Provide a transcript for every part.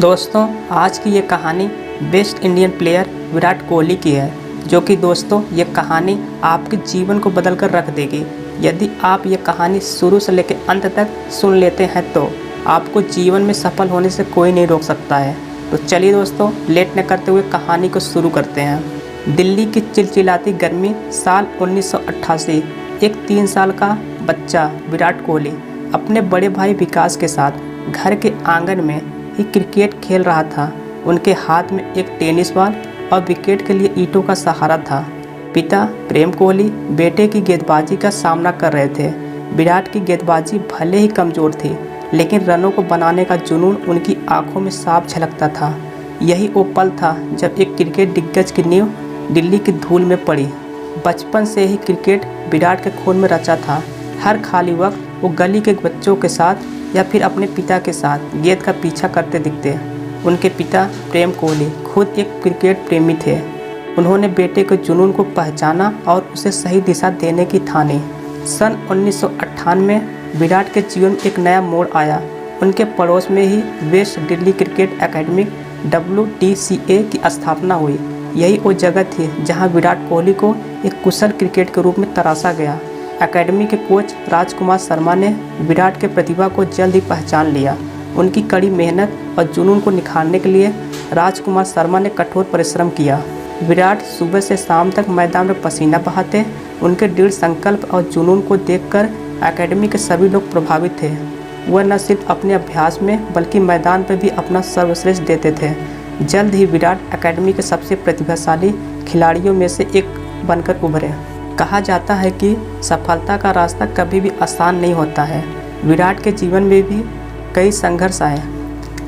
दोस्तों, आज की ये कहानी best Indian player Virat Kohli की है, जो कि दोस्तों ये कहानी आपके जीवन को बदल कर रख देगी। यदि आप ये कहानी शुरू से लेकर अंत तक सुन लेते हैं तो आपको जीवन में सफल होने से कोई नहीं रोक सकता है। तो चलिए दोस्तों, लेट न करते हुए कहानी को शुरू करते हैं। दिल्ली की चिलचिलाती गर्मी, साल 1988। एक 3 साल का बच्चा विराट कोहली अपने बड़े भाई विकास के साथ घर के आंगन में ही क्रिकेट खेल रहा था। उनके हाथ में एक टेनिस बॉल और विकेट के लिए ईंटों का सहारा था। पिता प्रेम कोहली बेटे की गेंदबाजी का सामना कर रहे थे। विराट की गेंदबाजी भले ही कमज़ोर थी, लेकिन रनों को बनाने का जुनून उनकी आंखों में साफ झलकता था। यही वो पल था जब एक क्रिकेट दिग्गज की नींव दिल्ली की धूल में पड़ी। बचपन से ही क्रिकेट विराट के खून में रचा था। हर खाली वक्त वो गली के बच्चों के साथ या फिर अपने पिता के साथ गेंद का पीछा करते दिखते। उनके पिता प्रेम कोहली खुद एक क्रिकेट प्रेमी थे। उन्होंने बेटे के जुनून को पहचाना और उसे सही दिशा देने की ठानी। सन 1998 में विराट के जीवन में एक नया मोड़ आया। उनके पड़ोस में ही west Delhi cricket academy WTCA की स्थापना हुई। यही वो जगह थी जहां विराट कोहली को एक कुशल क्रिकेट के रूप में तराशा गया। एकेडमी के कोच राजकुमार शर्मा ने विराट के प्रतिभा को जल्द ही पहचान लिया। उनकी कड़ी मेहनत और जुनून को निखारने के लिए राजकुमार शर्मा ने कठोर परिश्रम किया। विराट सुबह से शाम तक मैदान में पसीना बहाते। उनके दृढ़ संकल्प और जुनून को देखकर एकेडमी के सभी लोग प्रभावित थे। वह न सिर्फ अपने अभ्यास में बल्कि मैदान पर भी अपना सर्वश्रेष्ठ देते थे। जल्द ही विराट एकेडमी के सबसे प्रतिभाशाली खिलाड़ियों में से एक बनकर उभरे। कहा जाता है कि सफलता का रास्ता कभी भी आसान नहीं होता है। विराट के जीवन में भी कई संघर्ष आए।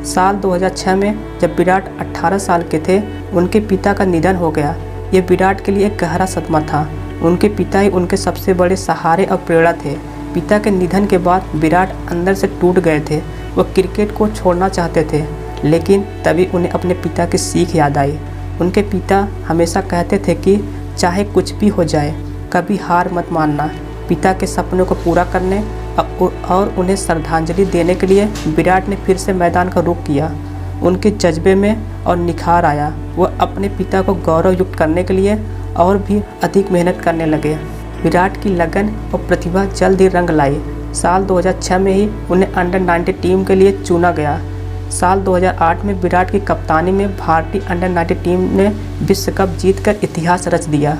साल 2006 में जब विराट 18 साल के थे, उनके पिता का निधन हो गया। ये विराट के लिए एक गहरा सदमा था। उनके पिता ही उनके सबसे बड़े सहारे और प्रेरणा थे। पिता के निधन के बाद विराट अंदर से टूट गए थे। वो क्रिकेट को छोड़ना चाहते थे, लेकिन तभी उन्हें अपने पिता की सीख याद आई। उनके पिता हमेशा कहते थे कि चाहे कुछ भी हो जाए, कभी हार मत मानना। पिता के सपनों को पूरा करने और उन्हें श्रद्धांजलि देने के लिए विराट ने फिर से मैदान का रुख किया। उनके जज्बे में और निखार आया। वह अपने पिता को गौरवयुक्त करने के लिए और भी अधिक मेहनत करने लगे। विराट की लगन और प्रतिभा जल्द ही रंग लाई। साल 2006 में ही उन्हें अंडर 19 टीम के लिए चुना गया। साल 2008 में विराट की कप्तानी में भारतीय अंडर 19 टीम ने विश्व कप जीतकर इतिहास रच दिया।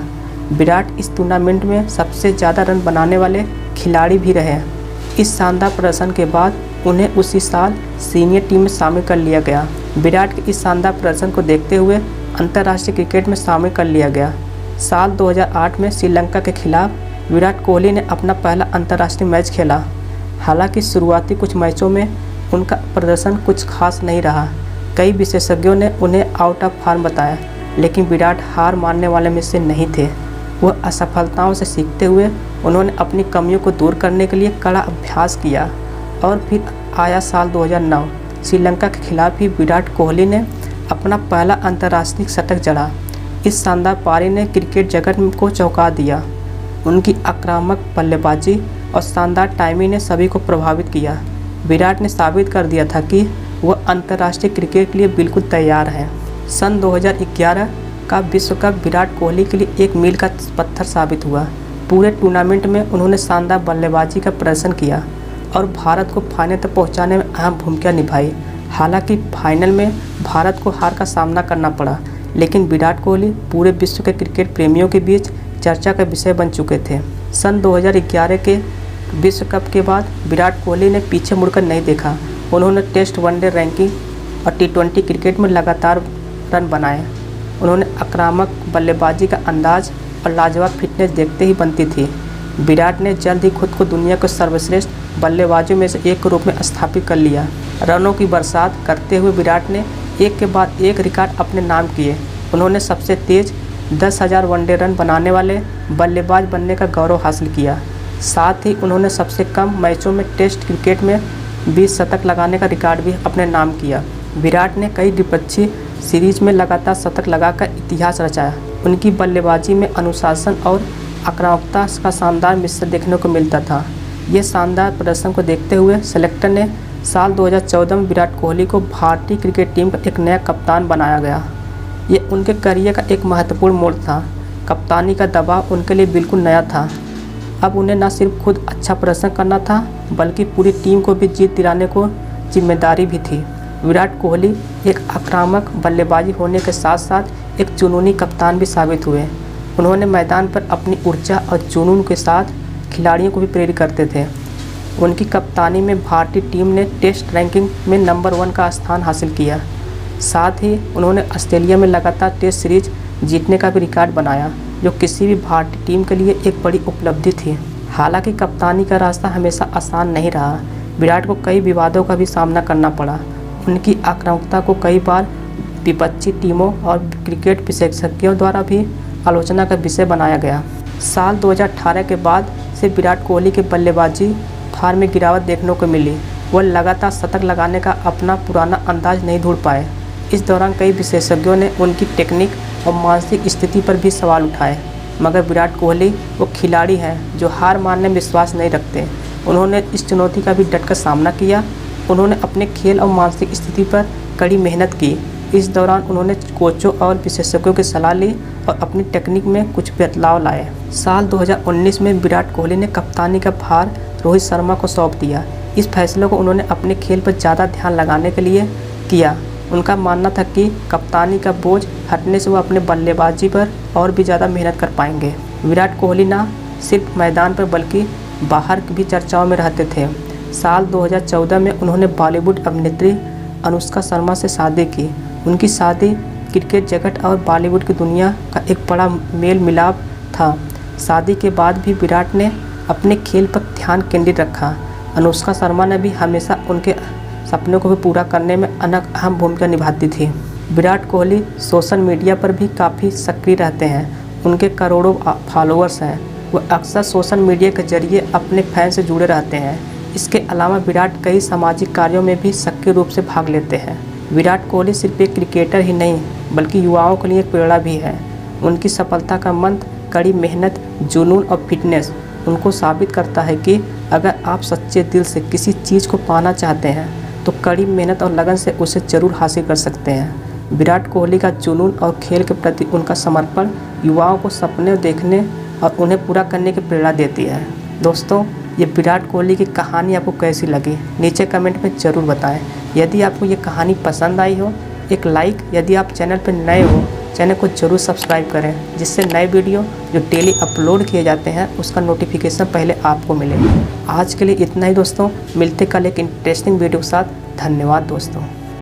विराट इस टूर्नामेंट में सबसे ज़्यादा रन बनाने वाले खिलाड़ी भी रहे। इस शानदार प्रदर्शन के बाद उन्हें उसी साल सीनियर टीम में शामिल कर लिया गया। विराट के इस शानदार प्रदर्शन को देखते हुए अंतर्राष्ट्रीय क्रिकेट में शामिल कर लिया गया। साल 2008 में श्रीलंका के खिलाफ विराट कोहली ने अपना पहला अंतर्राष्ट्रीय मैच खेला। हालांकि शुरुआती कुछ मैचों में उनका प्रदर्शन कुछ खास नहीं रहा। कई विशेषज्ञों ने उन्हें आउट ऑफ फॉर्म बताया, लेकिन विराट हार मानने वाले में से नहीं थे। वह असफलताओं से सीखते हुए उन्होंने अपनी कमियों को दूर करने के लिए कड़ा अभ्यास किया। और फिर आया साल 2009। श्रीलंका के खिलाफ ही विराट कोहली ने अपना पहला अंतर्राष्ट्रीय शतक जड़ा। इस शानदार पारी ने क्रिकेट जगत को चौंका दिया। उनकी आक्रामक बल्लेबाजी और शानदार टाइमिंग ने सभी को प्रभावित किया। विराट ने साबित कर दिया था कि वह अंतर्राष्ट्रीय क्रिकेट के लिए बिल्कुल तैयार है। सन 2011 का विश्व कप विराट कोहली के लिए एक मील का पत्थर साबित हुआ। पूरे टूर्नामेंट में उन्होंने शानदार बल्लेबाजी का प्रदर्शन किया और भारत को फाइनल तक पहुंचाने में अहम भूमिका निभाई। हालांकि फाइनल में भारत को हार का सामना करना पड़ा, लेकिन विराट कोहली पूरे विश्व के क्रिकेट प्रेमियों के बीच चर्चा का विषय बन चुके थे। सन 2011 के विश्व कप के बाद विराट कोहली ने पीछे मुड़कर नहीं देखा। उन्होंने टेस्ट, वनडे रैंकिंग और T20 क्रिकेट में लगातार रन बनाए। उन्होंने आक्रामक बल्लेबाजी का अंदाज और लाजवाब फिटनेस देखते ही बनती थी। विराट ने जल्द ही खुद को दुनिया के सर्वश्रेष्ठ बल्लेबाजों में से एक के रूप में स्थापित कर लिया। रनों की बरसात करते हुए विराट ने एक के बाद एक रिकॉर्ड अपने नाम किए। उन्होंने सबसे तेज़ 10,000 वनडे रन बनाने वाले बल्लेबाज बनने का गौरव हासिल किया। साथ ही उन्होंने सबसे कम मैचों में टेस्ट क्रिकेट में 20 शतक लगाने का रिकॉर्ड भी अपने नाम किया। विराट ने कई द्विपक्षीय सीरीज में लगातार शतक लगाकर इतिहास रचाया। उनकी बल्लेबाजी में अनुशासन और आक्रामकता का शानदार मिश्रण देखने को मिलता था। ये शानदार प्रदर्शन को देखते हुए सेलेक्टर ने साल 2014 में विराट कोहली को भारतीय क्रिकेट टीम का एक नया कप्तान बनाया गया। ये उनके करियर का एक महत्वपूर्ण मोड़ था। कप्तानी का दबाव उनके लिए बिल्कुल नया था। अब उन्हें न सिर्फ खुद अच्छा प्रदर्शन करना था बल्कि पूरी टीम को भी जीत दिलाने को जिम्मेदारी भी थी। विराट कोहली एक आक्रामक बल्लेबाजी होने के साथ साथ एक जुनूनी कप्तान भी साबित हुए। उन्होंने मैदान पर अपनी ऊर्जा और जुनून के साथ खिलाड़ियों को भी प्रेरित करते थे। उनकी कप्तानी में भारतीय टीम ने टेस्ट रैंकिंग में नंबर 1 का स्थान हासिल किया। साथ ही उन्होंने ऑस्ट्रेलिया में लगातार टेस्ट सीरीज जीतने का भी रिकॉर्ड बनाया, जो किसी भी भारतीय टीम के लिए एक बड़ी उपलब्धि थी। हालांकि कप्तानी का रास्ता हमेशा आसान नहीं रहा। विराट को कई विवादों का भी सामना करना पड़ा। उनकी आक्रामकता को कई बार विपक्षी टीमों और क्रिकेट विशेषज्ञों द्वारा भी आलोचना का विषय बनाया गया। साल 2018 के बाद से विराट कोहली के बल्लेबाजी फार्म में गिरावट देखने को मिली। वह लगातार शतक लगाने का अपना पुराना अंदाज नहीं ढूंढ पाए। इस दौरान कई विशेषज्ञों ने उनकी टेक्निक और मानसिक स्थिति पर भी सवाल उठाए, मगर विराट कोहली वो खिलाड़ी हैं जो हार मानने में विश्वास नहीं रखते। उन्होंने इस चुनौती का भी डटकर सामना किया। उन्होंने अपने खेल और मानसिक स्थिति पर कड़ी मेहनत की। इस दौरान उन्होंने कोचों और विशेषज्ञों की सलाह ली और अपनी टेक्निक में कुछ बदलाव लाए। साल 2019 में विराट कोहली ने कप्तानी का भार रोहित शर्मा को सौंप दिया। इस फैसले को उन्होंने अपने खेल पर ज़्यादा ध्यान लगाने के लिए किया। उनका मानना था कि कप्तानी का बोझ हटने से वो अपने बल्लेबाजी पर और भी ज़्यादा मेहनत कर पाएंगे। विराट कोहली न सिर्फ मैदान पर बल्कि बाहर भी चर्चाओं में रहते थे। साल 2014 में उन्होंने बॉलीवुड अभिनेत्री अनुष्का शर्मा से शादी की। उनकी शादी क्रिकेट जगत और बॉलीवुड की दुनिया का एक बड़ा मेल मिलाप था। शादी के बाद भी विराट ने अपने खेल पर ध्यान केंद्रित रखा। अनुष्का शर्मा ने भी हमेशा उनके सपनों को भी पूरा करने में अहम भूमिका निभाती थी। विराट कोहली सोशल मीडिया पर भी काफ़ी सक्रिय रहते हैं। उनके करोड़ों फॉलोअर्स हैं। वह अक्सर सोशल मीडिया के जरिए अपने फैन से जुड़े रहते हैं। इसके अलावा विराट कई सामाजिक कार्यों में भी सक्रिय रूप से भाग लेते हैं। विराट कोहली सिर्फ एक क्रिकेटर ही नहीं बल्कि युवाओं के लिए एक प्रेरणा भी है। उनकी सफलता का मंत्र कड़ी मेहनत, जुनून और फिटनेस उनको साबित करता है कि अगर आप सच्चे दिल से किसी चीज़ को पाना चाहते हैं तो कड़ी मेहनत और लगन से उसे ज़रूर हासिल कर सकते हैं। विराट कोहली का जुनून और खेल के प्रति उनका समर्पण युवाओं को सपने देखने और उन्हें पूरा करने की प्रेरणा देती है। दोस्तों, ये विराट कोहली की कहानी आपको कैसी लगी नीचे कमेंट में ज़रूर बताएं। यदि आपको ये कहानी पसंद आई हो एक लाइक, यदि आप चैनल पर नए हो चैनल को ज़रूर सब्सक्राइब करें, जिससे नए वीडियो जो डेली अपलोड किए जाते हैं उसका नोटिफिकेशन पहले आपको मिले। आज के लिए इतना ही दोस्तों, मिलते कल एक इंटरेस्टिंग वीडियो के साथ। धन्यवाद दोस्तों।